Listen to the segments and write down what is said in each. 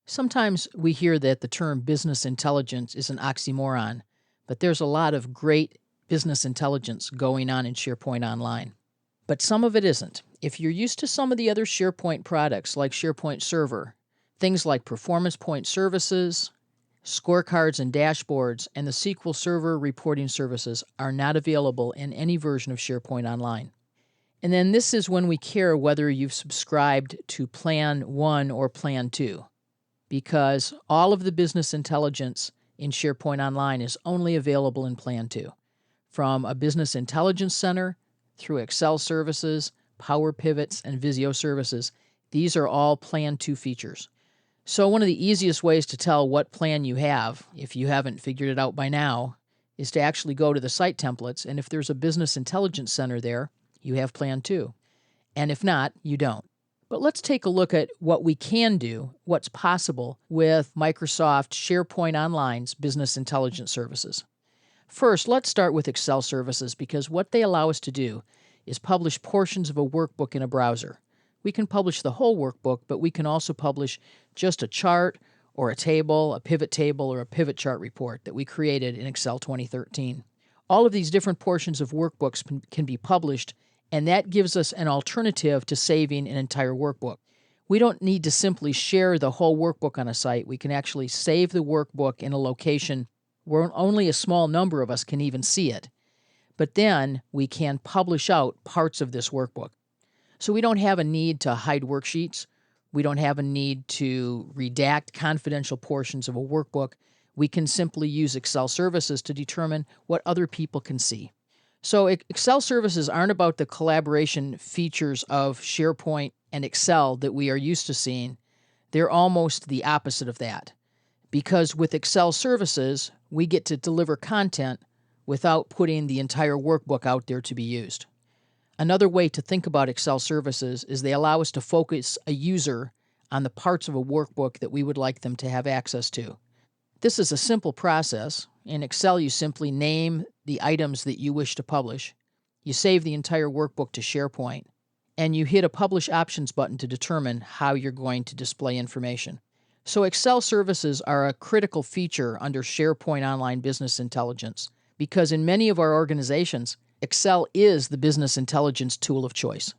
Sometimes we hear that the term business intelligence is an oxymoron, but there's a lot of great business intelligence going on in SharePoint Online. But some of it isn't. If you're used to some of the other SharePoint products like SharePoint Server, things like Performance Point Services, scorecards and dashboards, and the SQL Server reporting services are not available in any version of SharePoint Online. And then this is when we care whether you've subscribed to Plan 1 or Plan 2, because all of the business intelligence in SharePoint Online is only available in Plan 2. From a Business Intelligence Center through Excel services, Power Pivots, and Visio services, these are all Plan 2 features. So one of the easiest ways to tell what plan you have, if you haven't figured it out by now, is to actually go to the site templates, and if there's a Business Intelligence Center there, you have Plan 2. And if not, you don't. But let's take a look at what we can do, what's possible with Microsoft SharePoint Online's Business Intelligence Services. First, let's start with Excel services, because what they allow us to do is publish portions of a workbook in a browser. We can publish the whole workbook, but we can also publish just a chart or a table, a pivot table, or a pivot chart report that we created in Excel 2013. All of these different portions of workbooks can be published, and that gives us an alternative to saving an entire workbook. We don't need to simply share the whole workbook on a site. We can actually save the workbook in a location where only a small number of us can even see it. But then we can publish out parts of this workbook. So we don't have a need to hide worksheets. We don't have a need to redact confidential portions of a workbook. We can simply use Excel services to determine what other people can see. So Excel services aren't about the collaboration features of SharePoint and Excel that we are used to seeing. They're almost the opposite of that. Because with Excel services, we get to deliver content without putting the entire workbook out there to be used. Another way to think about Excel services is they allow us to focus a user on the parts of a workbook that we would like them to have access to. This is a simple process. In Excel, you simply name the items that you wish to publish. You save the entire workbook to SharePoint, and you hit a Publish Options button to determine how you're going to display information. So Excel services are a critical feature under SharePoint Online Business Intelligence because in many of our organizations, Excel is the business intelligence tool of choice.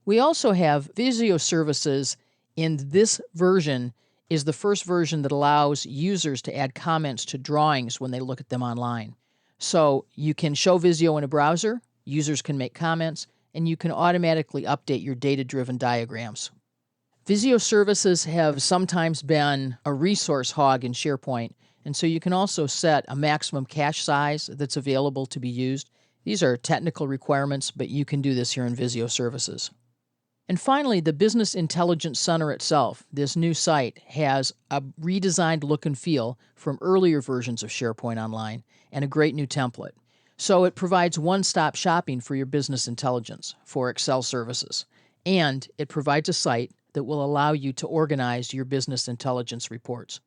We also have Visio services. In this version is the first version that allows users to add comments to drawings when they look at them online. So you can show Visio in a browser, users can make comments, and you can automatically update your data-driven diagrams. Visio services have sometimes been a resource hog in SharePoint, and so you can also set a maximum cache size that's available to be used. These are technical requirements, but you can do this here in Visio services. And finally, the Business Intelligence Center itself, this new site, has a redesigned look and feel from earlier versions of SharePoint Online and a great new template. So it provides one-stop shopping for your business intelligence for Excel services, and it provides a site that will allow you to organize your business intelligence reports.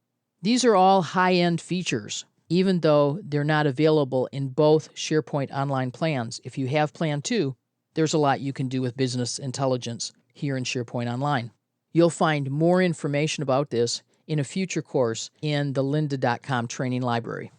These are all high-end features, even though they're not available in both SharePoint Online plans. If you have Plan 2, there's a lot you can do with business intelligence here in SharePoint Online. You'll find more information about this in a future course in the lynda.com training library.